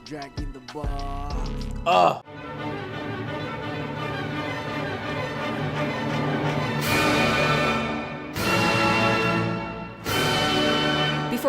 Before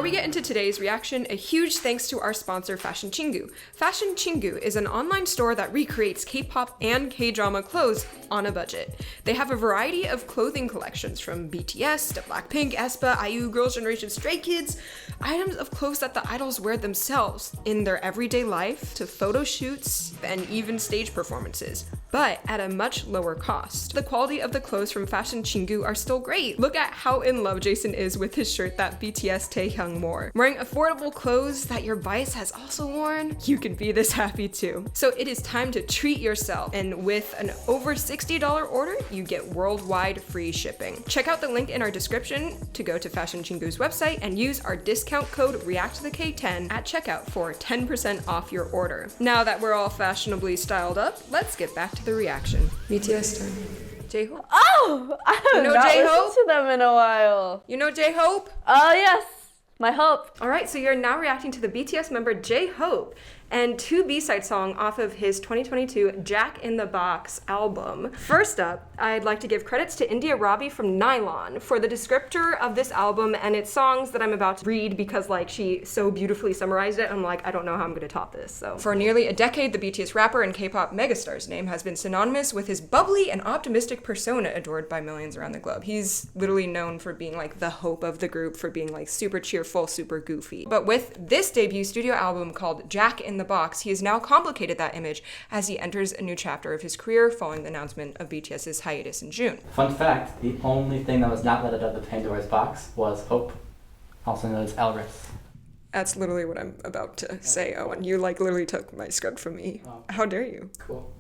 we get into today's reaction, a huge thanks to our sponsor, Fashion Chingu. Fashion Chingu is an online store that recreates K-pop and K-drama clothes on a budget. They have a variety of clothing collections from BTS to Blackpink, aespa, IU, Girls' Generation, Stray Kids, items of clothes that the idols wear themselves in their everyday life, to photo shoots and even stage performances, but at a much lower cost. The quality of the clothes from Fashion Chingu are still great. Look at how in love Jason is with his shirt that BTS Taehyung wore. Wearing affordable clothes that your bias has also worn, you can be this happy too. So it is time to treat yourself, and with an over $60 order, you get worldwide free shipping. Check out the link in our description to go to Fashion Chingu's website and use our discount code ReacttotheK10 at checkout for 10% off your order. Now that we're all fashionably styled up, let's get back to the reaction. BTS turn. J-Hope. Oh! I have not listened to them in a while. You know J-Hope? Oh, yes. My hope. All right, so you're now reacting to the BTS member J-Hope and two B-side songs off of his 2022 Jack in the Box album. First up, I'd like to give credits to India Robbie from Nylon for the descriptor of this album and its songs that I'm about to read, because like she so beautifully summarized it. I'm like, I don't know how I'm gonna top this. So for nearly a decade, the BTS rapper and K-pop megastar's name has been synonymous with his bubbly and optimistic persona adored by millions around the globe. He's literally known for being like the hope of the group, for being like super cheerful, super goofy. But with this debut studio album called Jack in the Box, he has now complicated that image as he enters a new chapter of his career following the announcement of BTS's hiatus in June. Fun fact, the only thing that was not let out of the Pandora's box was Hope, also known as Elris. That's literally what I'm about to say, Owen. You like literally took my script from me. Oh. How dare you? Cool.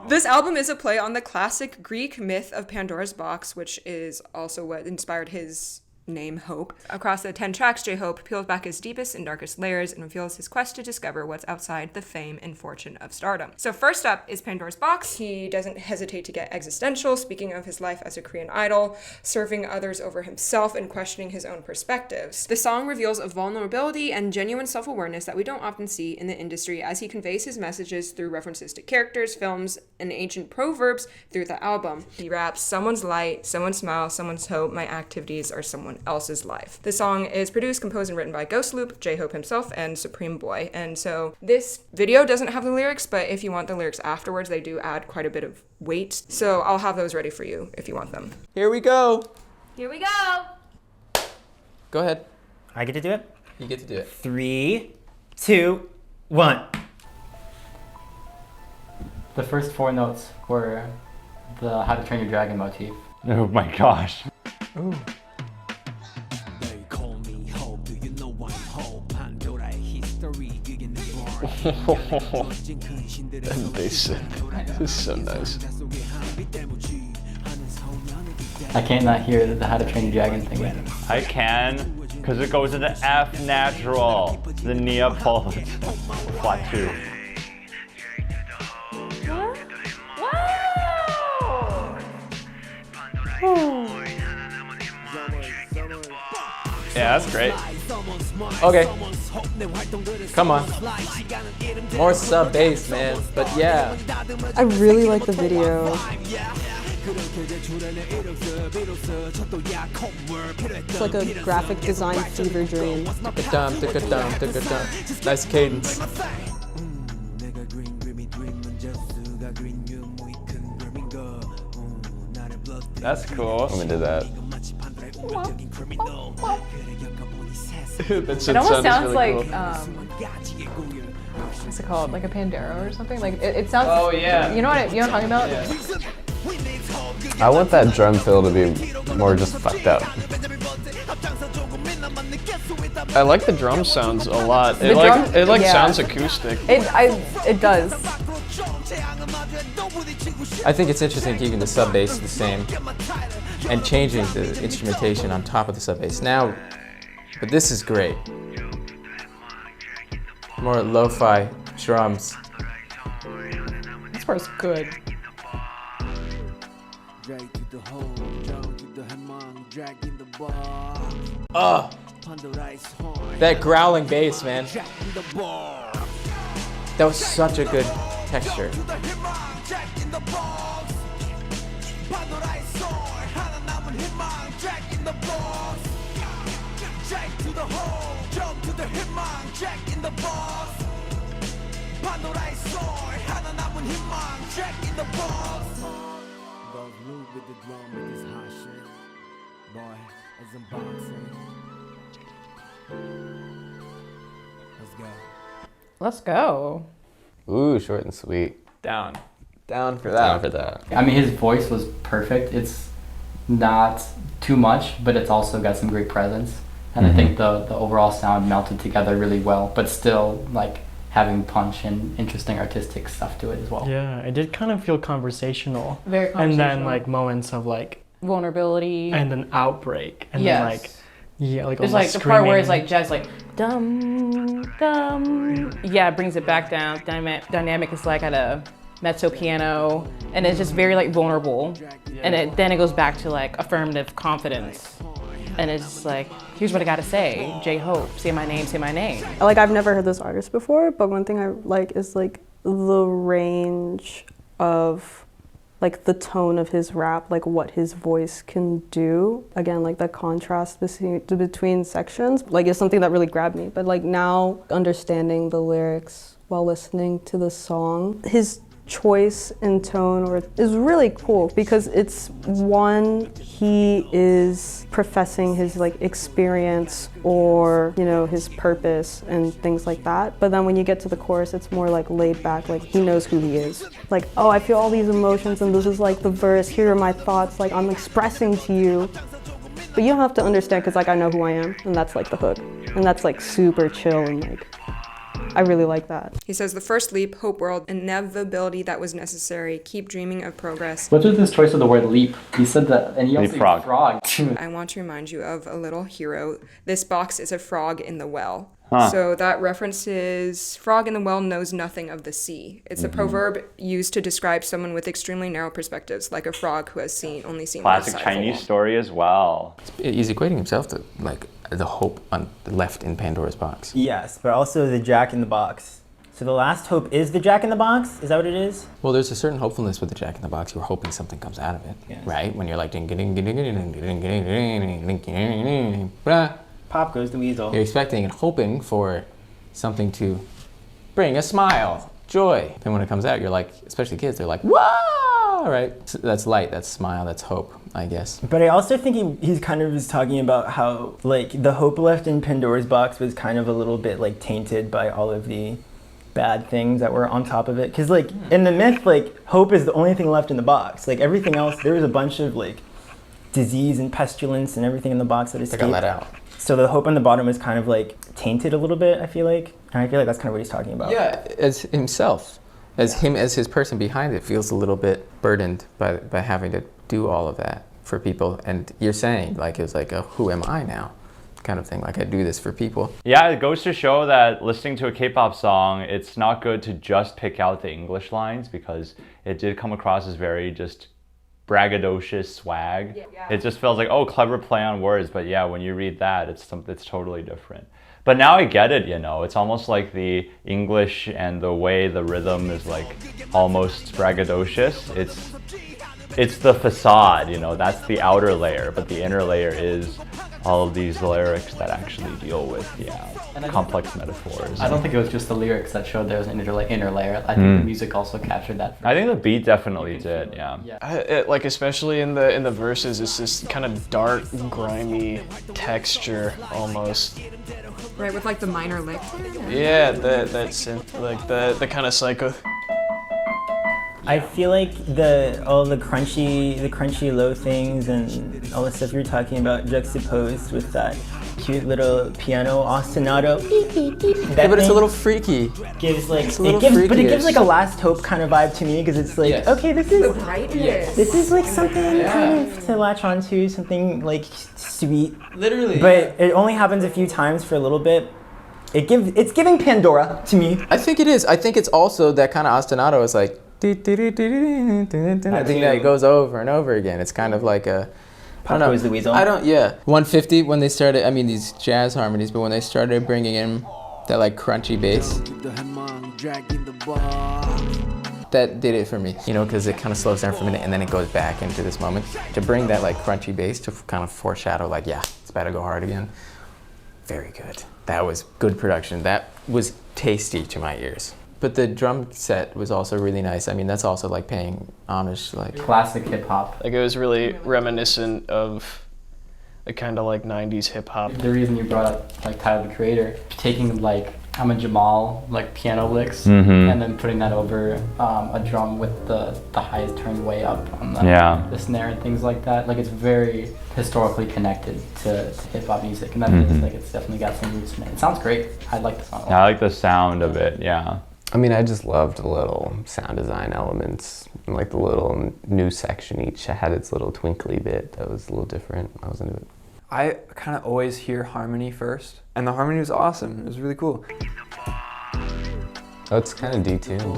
This album is a play on the classic Greek myth of Pandora's box, which is also what inspired his name Hope. Across the 10 tracks, J-Hope peels back his deepest and darkest layers and reveals his quest to discover what's outside the fame and fortune of stardom. So first up is Pandora's Box. He doesn't hesitate to get existential, speaking of his life as a Korean idol, serving others over himself, and questioning his own perspectives. The song reveals a vulnerability and genuine self-awareness that we don't often see in the industry, as he conveys his messages through references to characters, films, and ancient proverbs through the album. He raps, "Someone's light, someone's smile, someone's hope, my activities are someone else's life." The song is produced, composed, and written by Ghost Loop, J-Hope himself, and Supreme Boy. And so this video doesn't have the lyrics, but if you want the lyrics afterwards, they do add quite a bit of weight. So I'll have those ready for you if you want them. Here we go. Here we go. Go ahead. I get to do it? You get to do it. 3, 2, 1. The first 4 notes were the How to Train Your Dragon motif. Oh my gosh. Ooh. And they said, this is so nice. I can't not hear the How to Train Your Dragon thing yet. I can, because it goes into F natural, the Neapolitan flat 2. Yeah, that's great. Okay. Come on. More sub bass, man. But yeah. I really like the video. It's like a graphic design fever dream. Nice cadence. That's cool. I'm into that. That It almost sounds really like, cool. what's it called? Like a Pandora or something? Like, it sounds, Oh, yeah. you know what I'm talking about? Yeah. I want that drum fill to be more just fucked up. I like the drum sounds a lot. The It drum- yeah. sounds acoustic. It does. I think it's interesting keeping the sub bass the same and changing the instrumentation on top of the sub bass. Now, but this is great. More lo-fi drums. This part's good. That growling bass, man. That was such a good texture. Let's go. Ooh, short and sweet. Down for that. Down for that. I mean, his voice was perfect. It's not too much, but it's also got some great presence. And I think the overall sound melted together really well, but still like having punch and interesting artistic stuff to it as well. Yeah, it did kind of feel conversational. Very conversational. And then like moments of like vulnerability. And an outbreak. And yes. then like, yeah, like there's like the part where it's like jazz like dum dum. Yeah, it brings it back down. Dynamic is like at a mezzo piano, and it's just very like vulnerable. And then it goes back to like affirmative confidence. And it's just like, here's what I gotta say. J-Hope, say my name, say my name. Like, I've never heard this artist before, but one thing I like is like the range of like the tone of his rap, like what his voice can do. Again, like the contrast between sections, like is something that really grabbed me. But like now understanding the lyrics while listening to the song, his choice and tone is really cool because it's one, he is professing his like experience or, you know, his purpose and things like that. But then when you get to the chorus, it's more like laid back, like he knows who he is. Like, oh, I feel all these emotions and this is like the verse, here are my thoughts, like I'm expressing to you. But you don't have to understand because like I know who I am, and that's like the hook. And that's like super chill and like, I really like that. He says the first leap, hope world, inevitability that was necessary, keep dreaming of progress. What was this choice of the word leap? He said that, and he also said frog too. I want to remind you of a little hero. This box is a frog in the well. Huh. So that references frog in the well knows nothing of the sea. It's a proverb used to describe someone with extremely narrow perspectives, like a frog who has only seen Classic one side Chinese of the story as well. He's equating himself to like the hope left in Pandora's box. Yes, but also the Jack in the Box. So the last hope is the Jack in the Box? Is that what it is? Well, there's a certain hopefulness with the Jack in the Box. You're hoping something comes out of it, yes. Right? When you're like ding ding ding ding ding ding ding ding ding. Pop goes the weasel. You're expecting and hoping for something to bring a smile, joy. Then when it comes out, you're like, especially kids, they're like, wow, right? So that's light, that's smile, that's hope, I guess. But I also think he's kind of is talking about how like the hope left in Pandora's box was kind of a little bit like tainted by all of the bad things that were on top of it. Because like in the myth, like hope is the only thing left in the box. Like everything else, there was a bunch of like disease and pestilence and everything in the box that escaped. They got let out. So the hope on the bottom is kind of like tainted a little bit, I feel like. And I feel like that's kind of what he's talking about. Yeah, as himself, as him as his person behind it feels a little bit burdened by having to do all of that for people. And you're saying like, it was like a who am I now kind of thing. Like I do this for people. Yeah, it goes to show that listening to a K-pop song, it's not good to just pick out the English lines because it did come across as very just braggadocious swag. Yeah. It just feels like, oh, clever play on words, but yeah, when you read that, it's totally different. But now I get it, you know, it's almost like the English and the way the rhythm is like almost braggadocious. It's the facade, you know, that's the outer layer, but the inner layer is all of these lyrics that actually deal with, complex metaphors. I don't think it was just the lyrics that showed there was an inner layer. I think the music also captured that. I think the beat definitely did, Like especially in the verses, it's this kind of dark, grimy texture almost. Right, with like the minor lick. Yeah, that synth, like the kind of psycho. I feel like all the crunchy low things and all the stuff you're talking about juxtaposed with that cute little piano ostinato. But it's a little freaky. Gives like it gives like a Last Hope kind of vibe to me because it's like okay, this is like something kind of to latch onto, something like sweet. Literally. But it only happens a few times for a little bit. It's giving Pandora to me. I think it is. I think it's also that kind of ostinato is like. I think that it goes over and over again. It's kind of like a. Pop goes the weasel. 150 when they started. I mean these jazz harmonies, but when they started bringing in That like crunchy bass. That did it for me, you know, because it kind of slows down for a minute and then it goes back into this moment. To bring that like crunchy bass to kind of foreshadow like, yeah, it's about to go hard again. Very good. That was good production. That was tasty to my ears. But the drum set was also really nice. I mean, that's also like paying homage to like classic hip hop. Like it was really reminiscent of a kind of like 90s hip hop. The reason you brought up like Tyler the Creator, taking like I'm a Jamal like piano licks and then putting that over a drum with the highs turned way up on the snare and things like that. Like it's very historically connected to hip hop music, and that feels like it's definitely got some roots in it. It sounds great. I like the song a lot. I like the sound of it, yeah. I mean, I just loved the little sound design elements, and like the little new section each had its little twinkly bit that was a little different. I was into it. I kind of always hear harmony first, and the harmony was awesome. It was really cool. Oh, it's kind of detuned.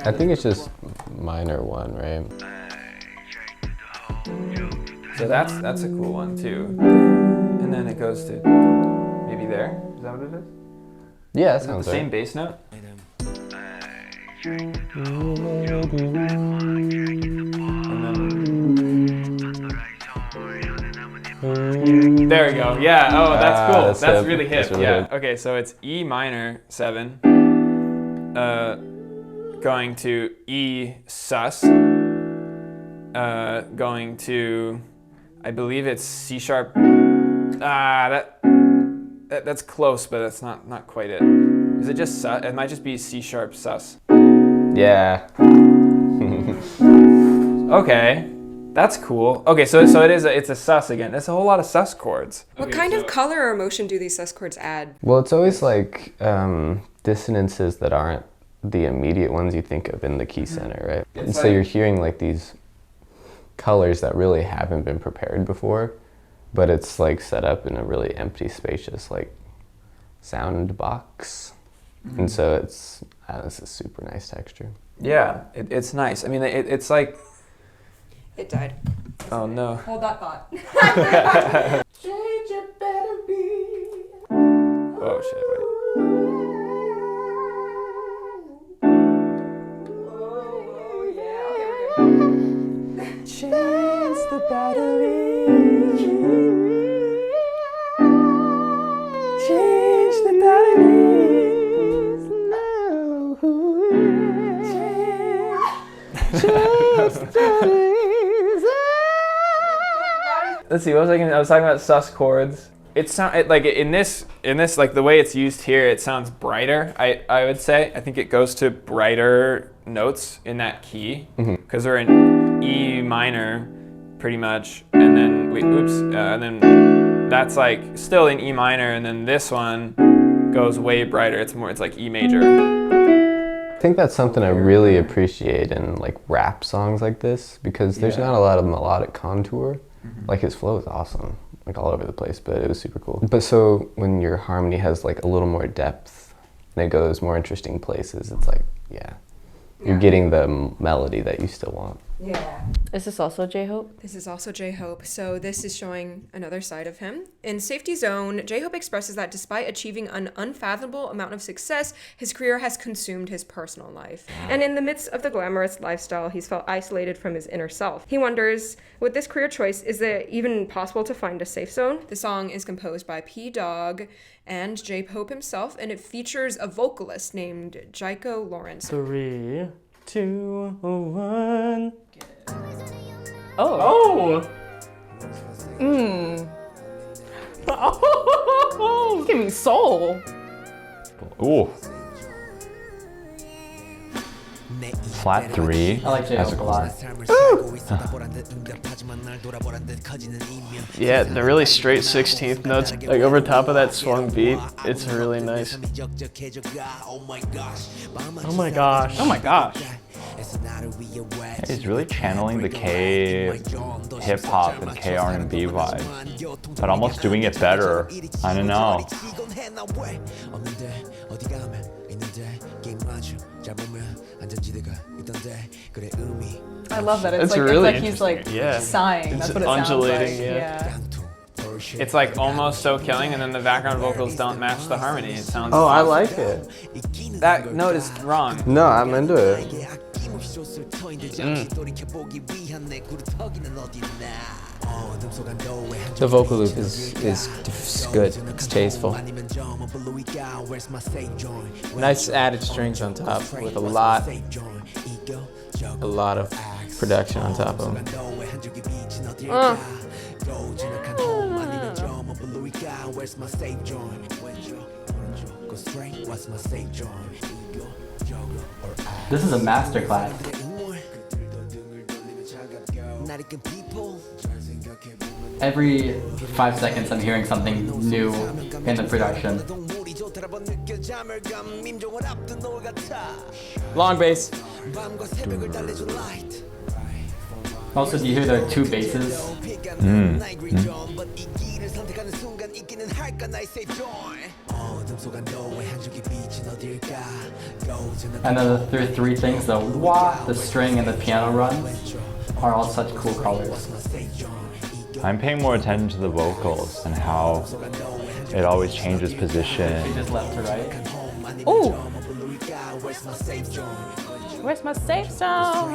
I think it's just minor 1, right? So that's a cool one too. And then it goes to maybe there. Is that what it is? Yeah, that Is it sounds the same right. bass note? There we go. Yeah. Oh, that's cool. That's really hip. Yeah. Okay, so it's E minor 7, going to E sus, going to, I believe it's C sharp. That's close, but that's not quite it. Is it just sus? It might just be C sharp sus. Yeah. Okay. That's cool. Okay, so it's a sus again. That's a whole lot of sus chords. What kind of color or emotion do these sus chords add? Well, it's always like dissonances that aren't the immediate ones you think of in the key center, right? And so you're hearing like these colors that really haven't been prepared before, but it's like set up in a really empty, spacious like sound box. And so it's a super nice texture. Yeah, it's nice. I mean, it's like... It died. Oh no. Hold that thought. Oh shit, wait. Change the battery. Change the batteries now. Change the batteries. Let's see. What was I was talking about sus chords. Like in this like the way it's used here, it sounds brighter. I would say. I think it goes to brighter notes in that key because they're in E minor, pretty much, and then and then that's like still in E minor, and then this one goes way brighter. It's like E major. I think that's something I really appreciate in like rap songs like this, because there's not a lot of melodic contour. Like his flow is awesome, like all over the place, but it was super cool. But so when your harmony has like a little more depth and it goes more interesting places, it's like, you're getting the melody that you still want. Yeah. Is this also J-Hope? This is also J-Hope. So this is showing another side of him. In Safety Zone, J-Hope expresses that despite achieving an unfathomable amount of success, his career has consumed his personal life. And in the midst of the glamorous lifestyle, he's felt isolated from his inner self. He wonders, with this career choice, is it even possible to find a safe zone? The song is composed by P-Dog and J-Hope himself, and it features a vocalist named Jaiko Lawrence. 3, 2, 1. Oh. Oh. He's giving soul. Ooh. Flat 3. I like J-Hope a lot. Yeah, the really straight 16th notes, like over top of that swung beat, it's really nice. Oh my gosh. Oh my gosh. He's really channeling the K hip hop and K R&B vibe, but almost doing it better. I don't know. I love that. It's It's like really he's like interesting. sighing. It's That's what it sounds like. undulating, yeah. it's like almost so killing, and then the background vocals don't match the harmony. It sounds Oh, I awesome. like it. That note is wrong. No, I'm into it. The vocal loop is good. It's tasteful. Nice added strings on top with a lot of production on top of them. This is a masterclass. Every 5 seconds I'm hearing something new in the production. Long bass. Also, do you hear there are 2 basses? And then there are 3 things, the wah, the string, and the piano run are all such cool colors. I'm paying more attention to the vocals and how it always changes position. Changes left to right. Ooh! Where's my safe zone?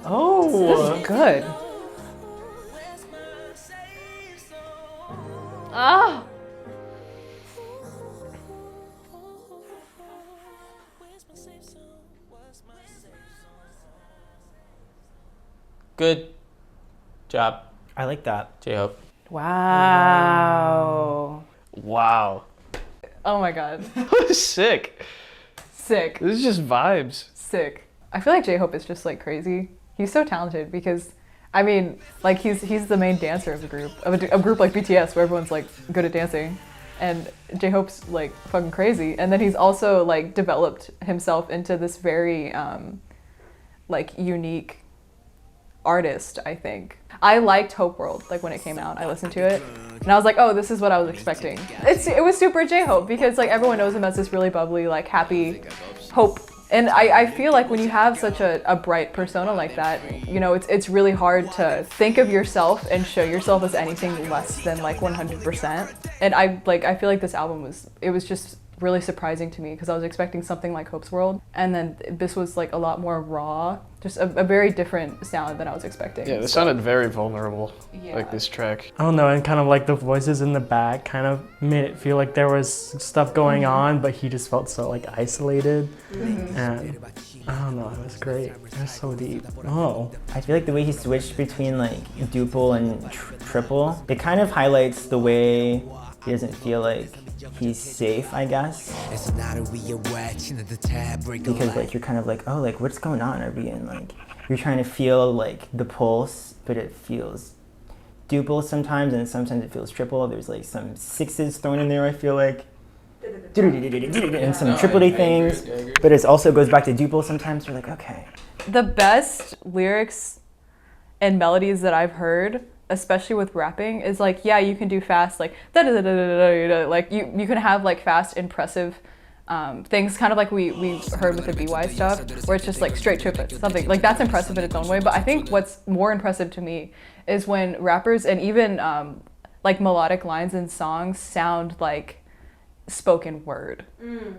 Oh, Good. Ah! Good job, I like that. J-Hope. Wow. wow. Oh my god. Sick. Sick. This is just vibes. Sick. I feel like J-Hope is just like crazy. He's so talented because, I mean, like he's the main dancer of the group, of a group like BTS where everyone's like good at dancing. And J-Hope's like fucking crazy. And then he's also like developed himself into this very like unique artist, I think. I liked Hope World, like when it came out. I listened to it and I was like, oh, this is what I was expecting. It was super J-Hope because like everyone knows him as this really bubbly, like happy Hope. And I feel like when you have such a bright persona like that, you know, it's really hard to think of yourself and show yourself as anything less than like 100%. And I feel like this album was just really surprising to me because I was expecting something like Hope's World, and then this was like a lot more raw, just a very different sound than I was expecting. Yeah, this sounded very vulnerable, like this track. I don't know, and kind of like the voices in the back kind of made it feel like there was stuff going on, but he just felt so like isolated. And I don't know, it was great. It was so deep. Oh. I feel like the way he switched between like duple and triple, it kind of highlights the way he doesn't feel like he's safe, I guess. Because like you're kind of like, oh, like what's going on? Are we in like, you're trying to feel like the pulse, but it feels duple sometimes, and sometimes it feels triple. There's like some sixes thrown in there, I feel like. And some triple-D things, but it also goes back to duple sometimes. You're like, okay. The best lyrics and melodies that I've heard, especially with rapping, is like, yeah, you can do fast, like like you can have like fast, impressive things, kind of like we heard with the BY stuff, where it's just like straight triplets, something like that's impressive in its own way. But I think what's more impressive to me is when rappers and even like melodic lines in songs sound like spoken word.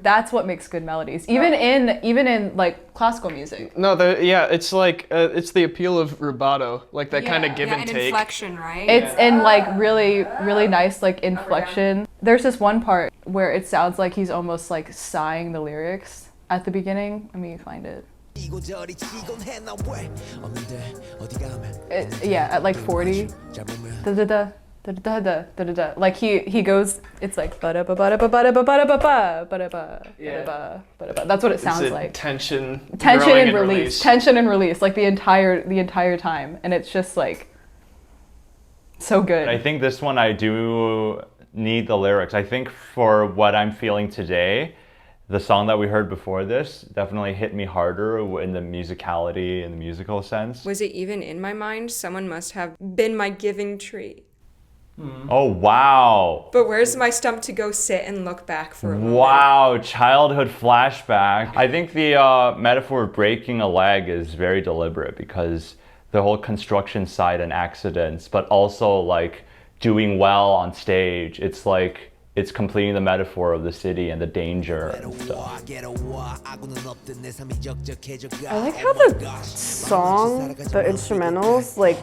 That's what makes good melodies, even in like classical music. No, it's like it's the appeal of rubato, like that kind of give and take. Inflection, right? It's in like really nice like inflection. There's this one part where it sounds like he's almost like sighing the lyrics at the beginning. Let me find it. Yeah, at like 40. Da-da-da. Da-da-da-da-da-da. Like he goes, it's like ba-da-ba-ba-da-ba-ba-da-ba-ba-ba-ba-ba-ba. That's what it sounds like. Tension and release. Tension and release, like the entire time, and it's just like so good. I think this one I do need the lyrics. I think for what I'm feeling today, the song that we heard before this definitely hit me harder in the musicality and the musical sense. Was it even in my mind? Someone must have been my giving tree. Oh, wow. But where's my stump to go sit and look back for a moment? Wow, childhood flashback. I think the metaphor of breaking a leg is very deliberate because the whole construction site and accidents, but also like doing well on stage. It's like, it's completing the metaphor of the city and the danger and stuff. I like how the song, the instrumentals, like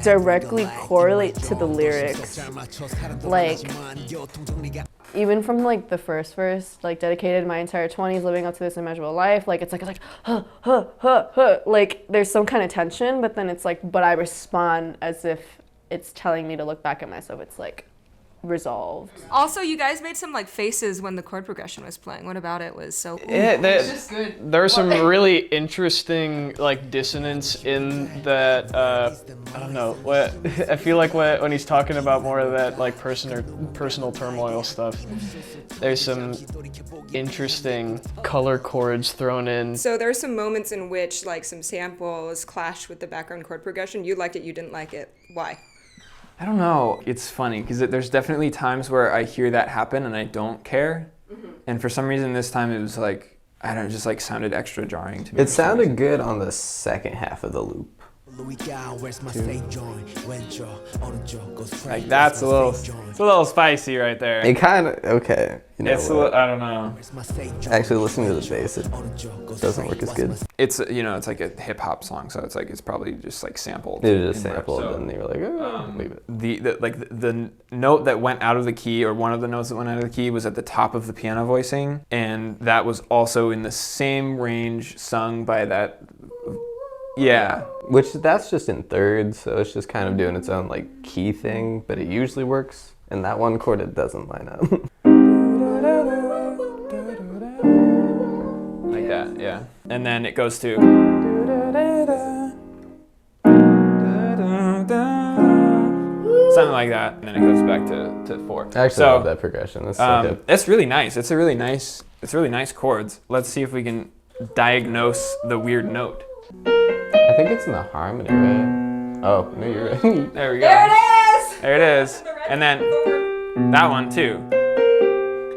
directly correlate to the lyrics. Like, even from like the first verse, like dedicated my entire 20s living up to this immeasurable life, like it's like huh, huh, huh, huh. Like there's some kind of tension, but then it's like, but I respond as if it's telling me to look back at myself. It's like resolved. Also, you guys made some like faces when the chord progression was playing. What about it was so? It's just good. There's some really interesting like dissonance in that. I don't know. What I feel like when he's talking about more of that like personal turmoil stuff. There's some interesting color chords thrown in. So there are some moments in which like some samples clashed with the background chord progression. You liked it. You didn't like it. Why? I don't know. It's funny because there's definitely times where I hear that happen and I don't care. And for some reason this time it was like, I don't know, it just like sounded extra jarring to me. It sounded good on the second half of the loop. Like that's a little spicy right there. It kind of, okay. You know It's what? I don't know. Actually, listening to the bass, it doesn't work as good. It's it's like a hip hop song, so it's like it's probably just like sampled. It was just in rap, sampled, so, and they were like, oh, leave it. The note that went out of the key, or one of the notes that went out of the key, was at the top of the piano voicing, and that was also in the same range sung by that. Yeah. Which that's just in third, so it's just kind of doing its own like key thing, but it usually works. And that one chord, it doesn't line up. Like that, yeah. And then it goes to. Something like that, and then it goes back to 4. I actually love that progression. That's so good. It's really nice. It's really nice chords. Let's see if we can diagnose the weird note. I think it's in the harmony, right? Oh, no, you're right. There we go. There it is! There it is. And then that one too.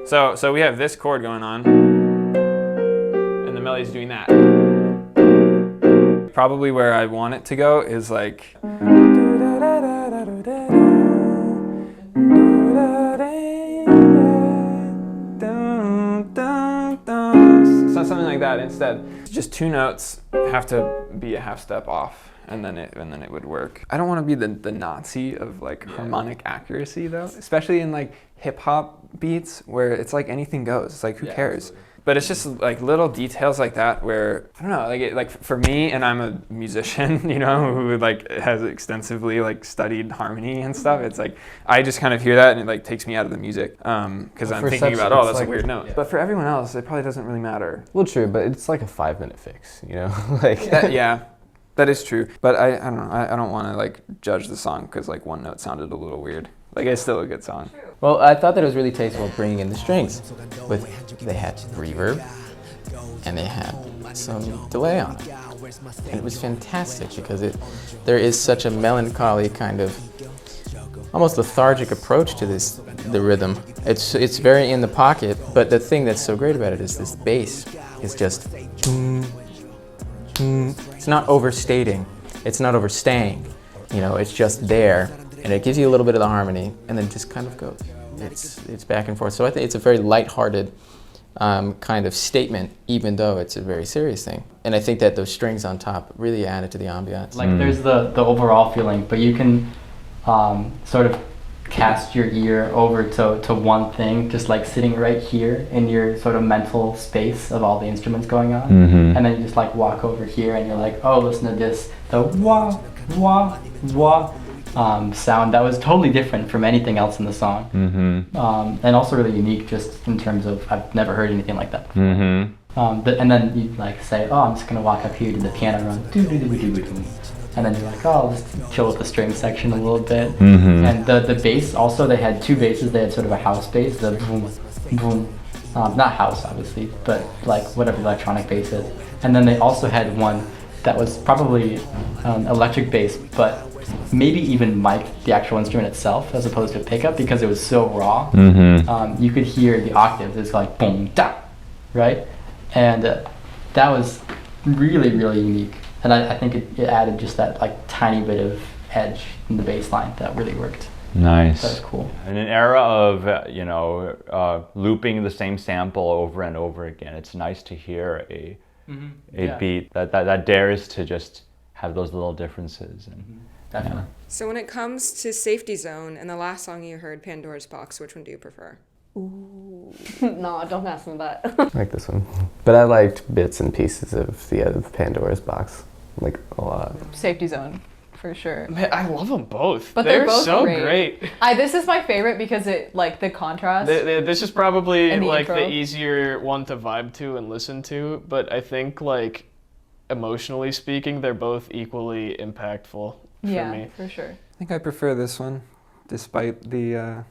So we have this chord going on, and the melody's doing that. Probably where I want it to go is like. Something like that instead. Just 2 notes have to be a half step off, and then it would work. I don't want to be the Nazi of like harmonic accuracy though, especially in like hip hop beats where it's like anything goes. It's like who cares? Absolutely. But it's just like little details like that where I don't know, like for me, and I'm a musician, who like has extensively like studied harmony and stuff. It's like I just kind of hear that and it like takes me out of the music because I'm thinking about that's like, a weird note. Yeah. But for everyone else, it probably doesn't really matter. Well, true, but it's like a 5-minute fix, like that is true. But I don't know. I don't want to like judge the song because like one note sounded a little weird. Like it's still a good song. Well, I thought that it was really tasteful bringing in the strings. They had reverb and they had some delay on it. And it was fantastic because there is such a melancholy kind of almost lethargic approach to the rhythm. It's very in the pocket, but the thing that's so great about it is this bass is just it's not overstating, it's not overstaying, it's just there. And it gives you a little bit of the harmony, and then just kind of goes. It's back and forth. So I think it's a very lighthearted kind of statement, even though it's a very serious thing. And I think that those strings on top really added to the ambiance. Like there's the overall feeling, but you can sort of cast your ear over to one thing, just like sitting right here in your sort of mental space of all the instruments going on. Mm-hmm. And then you just like walk over here and you're like, oh, listen to this, the wah, wah, wah. Sound that was totally different from anything else in the song, and also really unique just in terms of I've never heard anything like that before. And then you like say, oh, I'm just gonna walk up here to the piano run, and then you're like, oh, I'll just chill with the string section a little bit. And the bass also, they had 2 basses. They had sort of a house bass, the boom, boom, not house obviously, but like whatever electronic bass is. And then they also had one that was probably electric bass, but maybe even mic'd the actual instrument itself as opposed to a pickup because it was so raw. You could hear the octaves. It's like boom, da, right? And that was really, really unique. And I think it added just that like tiny bit of edge in the bass line that really worked. Nice. That was cool. In an era of, looping the same sample over and over again, it's nice to hear a beat that dares to just have those little differences. And, Definitely. So when it comes to Safety Zone and the last song you heard, Pandora's Box, which one do you prefer? Ooh. No, don't ask me that. I like this one. But I liked bits and pieces of the other Pandora's Box, like a lot. Safety Zone, for sure. Man, I love them both. But they're both so great. This is my favorite because it, like, the contrast. This is probably like intro. the easier one to vibe to and listen to, but I think like emotionally speaking, they're both equally impactful for me. For sure. I think I prefer this one, despite the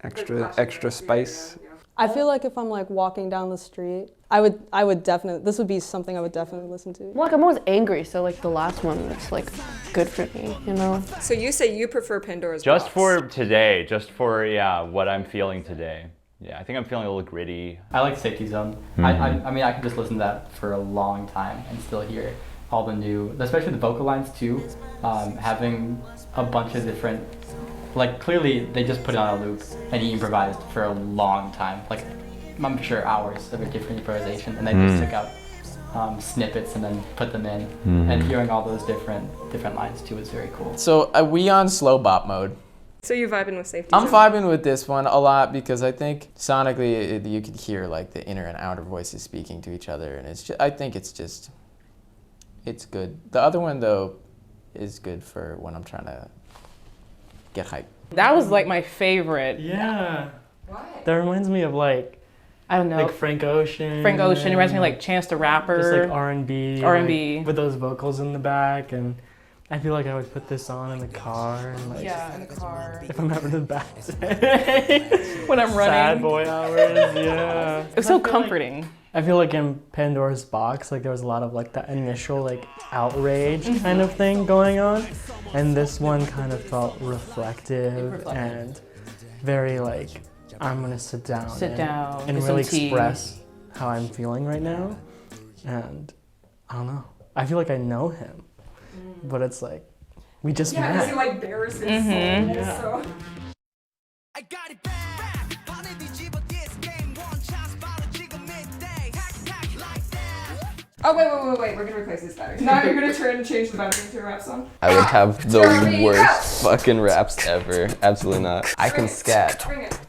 extra spice. I feel like if I'm like walking down the street, I would definitely, this would be something I would definitely listen to. Well, like I'm always angry, so like the last one is like good for me, you know? So you say you prefer Pandora's just Box. for today, just for what I'm feeling today. Yeah, I think I'm feeling a little gritty. I like Safety Zone. I mean, I could just listen to that for a long time and still hear all the new, especially the vocal lines too. Having a bunch of different, like clearly they just put it on a loop and he improvised for a long time. Like I'm sure hours of a different improvisation, and they just took out snippets and then put them in. And hearing all those different lines too is very cool. So are we on slow bop mode? So you're vibing with Safety I'm Zone? vibing with this one a lot because I think sonically you could hear like the inner and outer voices speaking to each other, and I think it's good. The other one though is good for when I'm trying to get hype. That was like my favorite. Yeah. Why? That reminds me of like, I don't know. like Frank Ocean. Frank Ocean reminds me of like Chance the Rapper. Just like R&B. R&B. Like, with those vocals in the back, and I feel like I would put this on in the car and like. Yeah, in the car. If I'm having a bad day. When I'm running. Sad boy hours, yeah. It was so comforting. I feel like in Pandora's Box, like there was a lot of like that initial like outrage kind of thing going on, and this one kind of felt reflective and very like I'm gonna sit down and get really some tea. express how I'm feeling right now, and I don't know. I feel like I know him, but it's like we just Yeah, met. because he like bears his soul. Yeah. So. I got it back. Oh, wait. We're gonna replace this battery. Now you're gonna turn and change the battery into a rap song? I would have the Jory, worst fucking raps ever. Absolutely not. I can scat. Bring it.